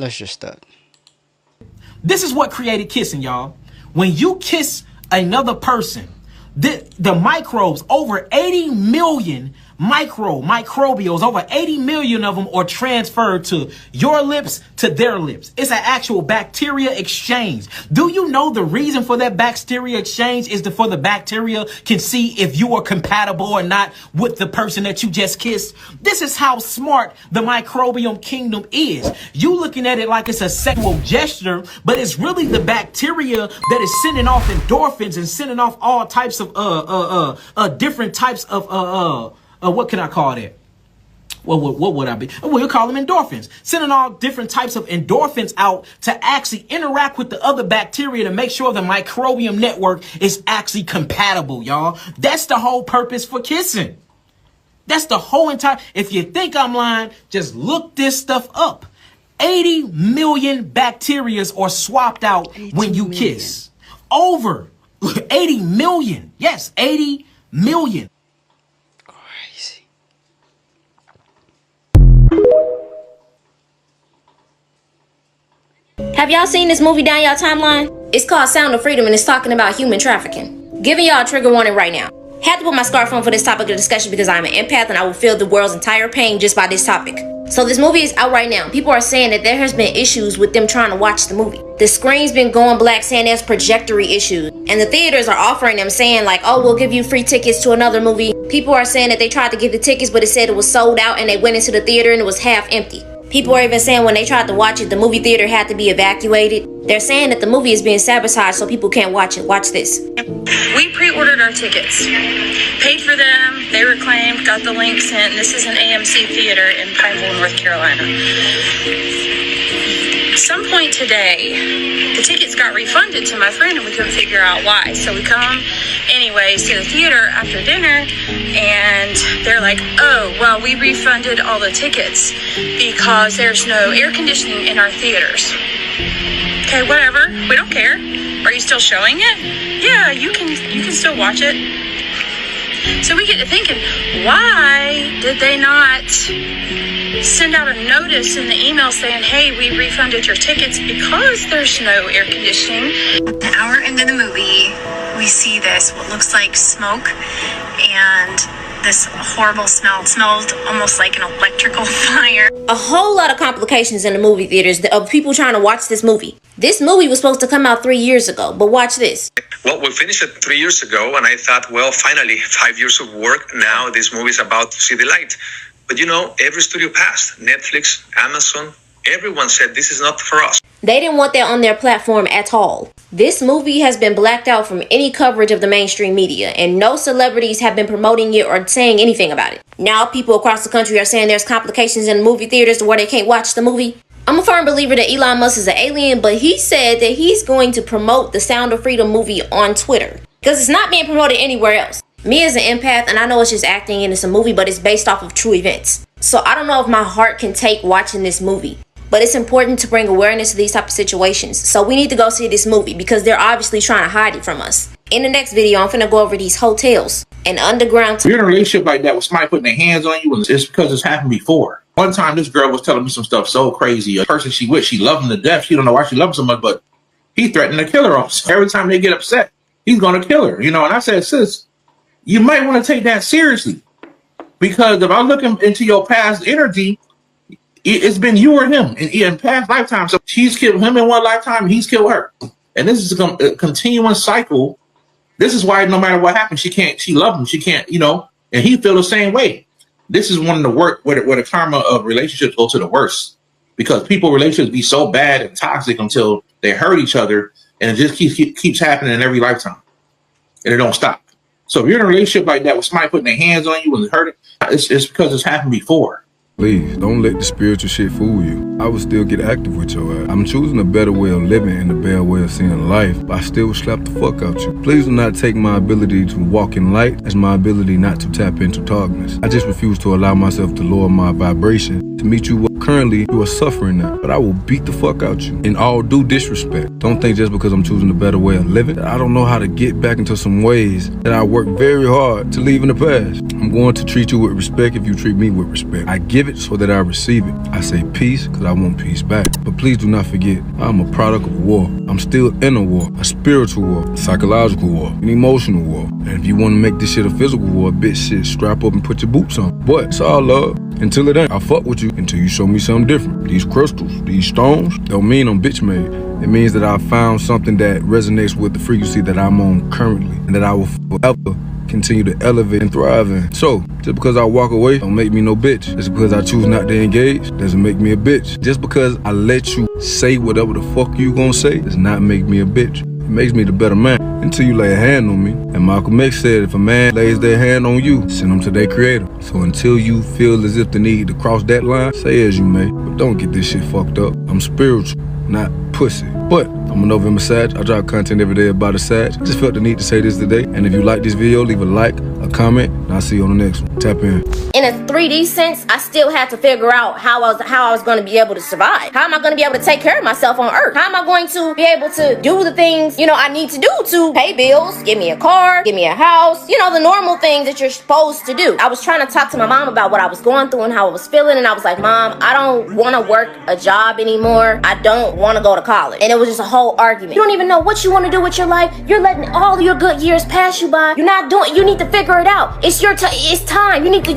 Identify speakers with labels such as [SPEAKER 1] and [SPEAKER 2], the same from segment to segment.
[SPEAKER 1] Let's just start.
[SPEAKER 2] This is what created kissing, y'all. When you kiss another person, the microbes, over 80 million microbials, over 80 million of them are transferred to your lips to their lips. It's an actual bacteria exchange. Do you know the reason for that bacteria exchange is for the bacteria can see if you are compatible or not with the person that you just kissed? This is how smart the microbiome kingdom is. You looking at it like it's a sexual gesture, but it's really the bacteria that is sending off endorphins and sending off all types of different types of what can I call that? What would I be? We'll call them endorphins. Sending all different types of endorphins out to actually interact with the other bacteria to make sure the microbiome network is actually compatible, y'all. That's the whole purpose for kissing. That's the whole entire... If you think I'm lying, just look this stuff up. 80 million bacterias are swapped out when you kiss. Over 80 million. Yes, 80 million.
[SPEAKER 3] Have y'all seen this movie down y'all timeline? It's called Sound of Freedom and it's talking about human trafficking. Giving y'all a trigger warning right now. Had to put my scarf on for this topic of discussion because I'm an empath and I will feel the world's entire pain just by this topic. So this movie is out right now. People are saying that there has been issues with them trying to watch the movie. The screen's been going black saying there's projectory issues. And the theaters are offering them saying like, oh, we'll give you free tickets to another movie. People are saying that they tried to get the tickets but it said it was sold out and they went into the theater and it was half empty. People are even saying when they tried to watch it, the movie theater had to be evacuated. They're saying that the movie is being sabotaged so people can't watch it. Watch this.
[SPEAKER 4] We pre-ordered our tickets, paid for them, they were claimed, got the link sent. This is an AMC theater in Pineville, North Carolina. At some point today, the tickets got refunded to my friend and we couldn't figure out why. So we come anyways to the theater after dinner and they're like, oh, well, we refunded all the tickets because there's no air conditioning in our theaters. Okay, whatever, we don't care. Are you still showing it? Yeah, you can still watch it. So we get to thinking, why did they not send out a notice in the email saying, hey, we refunded your tickets because there's no air conditioning?
[SPEAKER 5] An hour into the movie, we see this, what looks like smoke, and this horrible smell. It smelled almost like an electrical fire.
[SPEAKER 3] A whole lot of complications in the movie theaters of people trying to watch this movie. This movie was supposed to come out 3 years ago, but watch this.
[SPEAKER 6] Well, we finished it 3 years ago, and I thought, well, finally, 5 years of work, now this movie is about to see the light. But you know, every studio passed. Netflix, Amazon, everyone said this is not for us.
[SPEAKER 3] They didn't want that on their platform at all. This movie has been blacked out from any coverage of the mainstream media, and no celebrities have been promoting it or saying anything about it. Now people across the country are saying there's complications in movie theaters to where they can't watch the movie. I'm a firm believer that Elon Musk is an alien, but he said that he's going to promote the Sound of Freedom movie on Twitter because it's not being promoted anywhere else. Me as an empath, and I know it's just acting and it's a movie, but it's based off of true events. So I don't know if my heart can take watching this movie. But it's important to bring awareness to these type of situations. So we need to go see this movie because they're obviously trying to hide it from us. In the next video, I'm finna go over these hotels and underground.
[SPEAKER 7] If you're in a relationship like that with somebody putting their hands on you, it's because it's happened before. One time, this girl was telling me some stuff so crazy. A person she with, she loved him to death. She don't know why she loves him so much, but he threatened to kill her. Every time they get upset, he's going to kill her. You know, and I said, sis, you might want to take that seriously. Because if I look into your past energy, it's been you or him in past lifetimes. So she's killed him in one lifetime and he's killed her. And this is a continuing cycle. This is why no matter what happens, she loved him. She can't, you know, and he feel the same way. This is one of the work where the karma of relationships go to the worst because relationships be so bad and toxic until they hurt each other. And it just keeps happening in every lifetime and it don't stop. So if you're in a relationship like that with somebody putting their hands on you and hurting, it's because it's happened before.
[SPEAKER 8] Please, don't let the spiritual shit fool you. I would still get active with your ass. I'm choosing a better way of living and a better way of seeing life, but I still would slap the fuck out you. Please do not take my ability to walk in light as my ability not to tap into darkness. I just refuse to allow myself to lower my vibration to meet you. Currently, you are suffering now, but I will beat the fuck out you in all due disrespect. Don't think just because I'm choosing a better way of living that I don't know how to get back into some ways that I worked very hard to leave in the past. I'm going to treat you with respect if you treat me with respect. I give it so that I receive it. I say peace because I want peace back. But please do not forget, I'm a product of war. I'm still in a war, a spiritual war, a psychological war, an emotional war. And if you want to make this shit a physical war, bitch, shit, strap up and put your boots on. But it's all love. Until it ain't, I'll fuck with you until you show me something different. These crystals, these stones, don't mean I'm bitch made. It means that I found something that resonates with the frequency that I'm on currently and that I will forever continue to elevate and thrive in. So, just because I walk away don't make me no bitch. Just because I choose not to engage doesn't make me a bitch. Just because I let you say whatever the fuck you gonna say does not make me a bitch. It makes me the better man until you lay a hand on me. And Malcolm X said if a man lays their hand on you, send them to their creator. So until you feel as if the need to cross that line, say as you may, but don't get this shit fucked up. I'm spiritual, not pussy. But I'm a November Sag. I drop content every day about a Sag. Just felt the need to say this today. And if you like this video, leave a like, a comment, and I'll see you on the next one. Tap in.
[SPEAKER 3] In a 3D sense, I still had to figure out how I was going to be able to survive. How am I going to be able to take care of myself on Earth? How am I going to be able to do the things, I need to do to pay bills, give me a car, give me a house, the normal things that you're supposed to do. I was trying to talk to my mom about what I was going through and how I was feeling, and I was like, Mom, I don't want to work a job anymore. I don't want to go to college. And it was just a whole argument. You don't even know what you want to do with your life. You're letting all your good years pass you by. You're not doing. You need to figure it out. It's your time. It's time. You need to.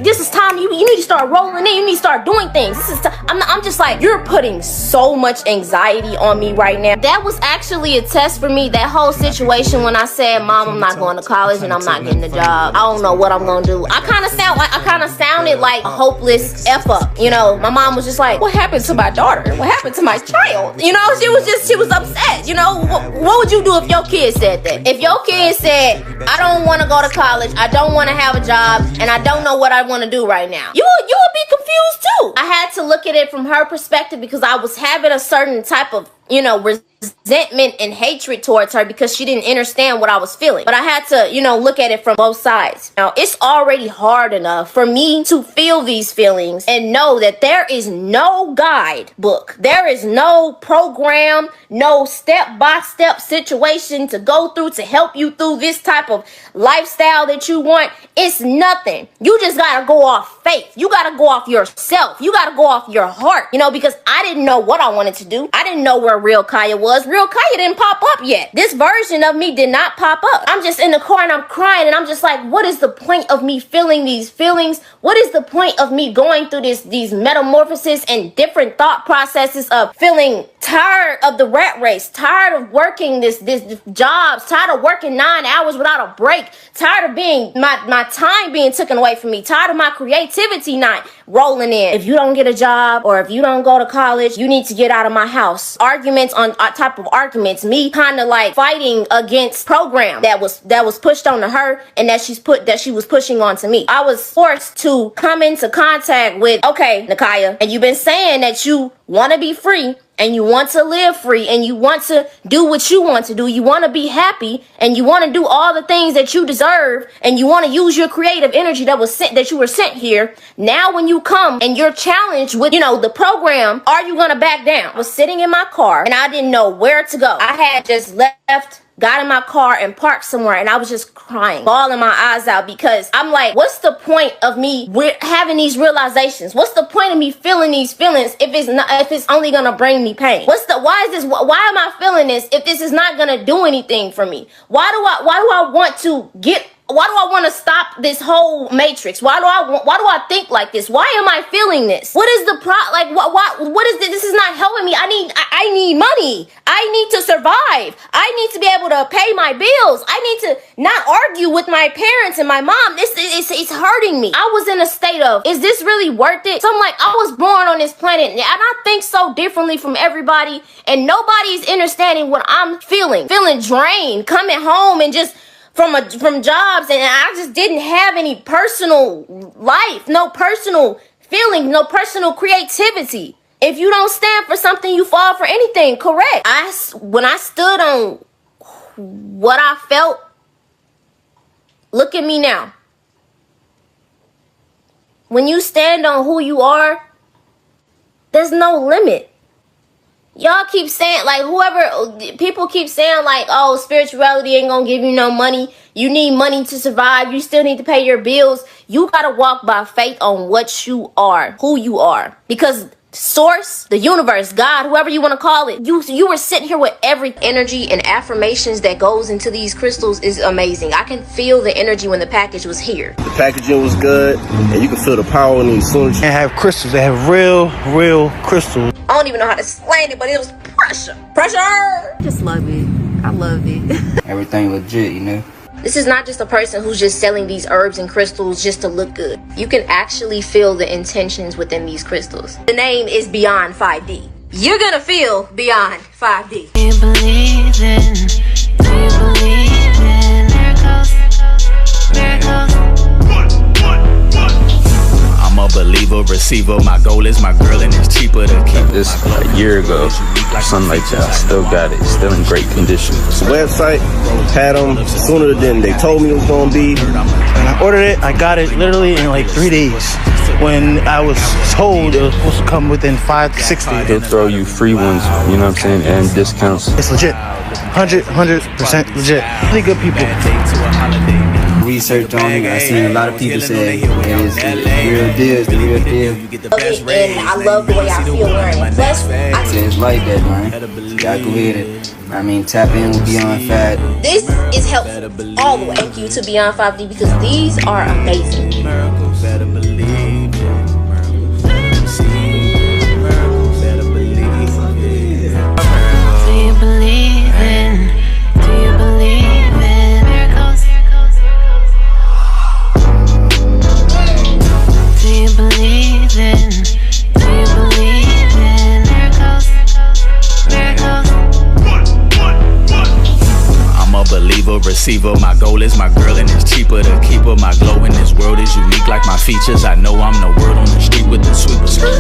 [SPEAKER 3] This is time. You need to start rolling in. You need to start doing things. This is time. I'm just like, you're putting so much anxiety on me right now. That was actually a test for me. That whole situation when I said, Mom, I'm not going to college and I'm not getting a job. I don't know what I'm gonna do. I kind of sounded like a hopeless F up. My mom was just like, what happened to my daughter? What happened to my child? She was upset. What would you do if your kid said that? If your kid said, I don't want to go to college, I don't want to have a job, and I don't know what I want to do right now, you would be confused too. I had to look at it from her perspective because I was having a certain type of resentment and hatred towards her because she didn't understand what I was feeling. But I had to, look at it from both sides. Now, it's already hard enough for me to feel these feelings and know that there is no guidebook. There is no program, no step-by-step situation to go through to help you through this type of lifestyle that you want. It's nothing. You just gotta go off faith. You gotta go off yourself. You gotta go off your heart, because I didn't know what I wanted to do. I didn't know where real Kaya was. Real Kaya didn't pop up yet. This version of me did not pop up. I'm just in the car and I'm crying and I'm just like, what is the point of me feeling these feelings? What is the point of me going through these metamorphoses and different thought processes of feeling tired of the rat race, tired of working this jobs, tired of working 9 hours without a break, tired of being my time being taken away from me, tired of my creativity not rolling in. If you don't get a job or if you don't go to college, you need to get out of my house. Arguments on top of arguments, me kind of like fighting against program that was pushed onto her and that she was pushing onto me. I was forced to come into contact with, okay, Nakaya, and you've been saying that you want to be free and you want to live free and you want to do what you want to do. You want to be happy and you want to do all the things that you deserve and you want to use your creative energy that you were sent here. Now when you come and you're challenged with, the program, are you going to back down? I was sitting in my car and I didn't know where to go. I had just left, got in my car and parked somewhere and I was just crying, bawling my eyes out because I'm like, what's the point of me having these realizations? What's the point of me feeling these feelings if it's only gonna bring me pain? Why am I feeling this if this is not gonna do anything for me? Why do I want to stop this whole matrix? Why do I think like this? Why am I feeling this? What is the what is this? This is not helping me. I need money. I need to survive. I need to be able to pay my bills. I need to not argue with my parents and my mom. It's hurting me. I was in a state of, is this really worth it? So I'm like, I was born on this planet and I think so differently from everybody and nobody's understanding what I'm feeling drained, coming home and just from jobs, and I just didn't have any personal life, no personal feeling, no personal creativity. If you don't stand for something, you fall for anything, correct? When I stood on what I felt, look at me now. When you stand on who you are, there's no limit. Y'all keep saying, like, people keep saying, like, oh, spirituality ain't gonna give you no money. You need money to survive. You still need to pay your bills. You gotta walk by faith on what you are, who you are. Because source, the universe, God, whoever you want to call it, you were sitting here with every energy and affirmations that goes into these crystals is amazing. I can feel the energy when the package was here.
[SPEAKER 1] The packaging was good, and you can feel the power in these soon.
[SPEAKER 9] They have crystals. They have real crystals.
[SPEAKER 3] I don't even know how to explain it, but it was pressure.
[SPEAKER 10] Just love it. I love it.
[SPEAKER 11] Everything legit, you know.
[SPEAKER 3] This is not just a person who's just selling these herbs and crystals just to look good. You can actually feel the intentions within these crystals. The name is Beyond 5D. You're gonna feel Beyond 5D.
[SPEAKER 10] Do you believe in miracles?
[SPEAKER 12] I'm a believer, receiver. My goal is my girl, and it's cheaper to keep
[SPEAKER 13] this a year ago, something like that. I still got it, still in great condition.
[SPEAKER 1] The website had them sooner than they told me it was gonna be.
[SPEAKER 9] When I ordered it, I got it literally in like 3 days. When I was told it was supposed to come within 5 to 6 days.
[SPEAKER 13] They'll throw you free ones, you know what I'm saying, and discounts.
[SPEAKER 9] It's legit, 100% legit. Really good people.
[SPEAKER 11] Research on it. I seen a lot of people say it is the real deal. It's the real deal.
[SPEAKER 3] And I love the way I feel wearing it. Plus,
[SPEAKER 11] It's like that, man. Y'all go ahead and, tap in with Beyond 5D.
[SPEAKER 3] This is helpful all the way. Thank you to Beyond 5D because these are amazing.
[SPEAKER 12] Receiver. My goal is my girl, and it's cheaper to keep her. My glow in this world is unique like my features. I know I'm the word on the street with the sweepers.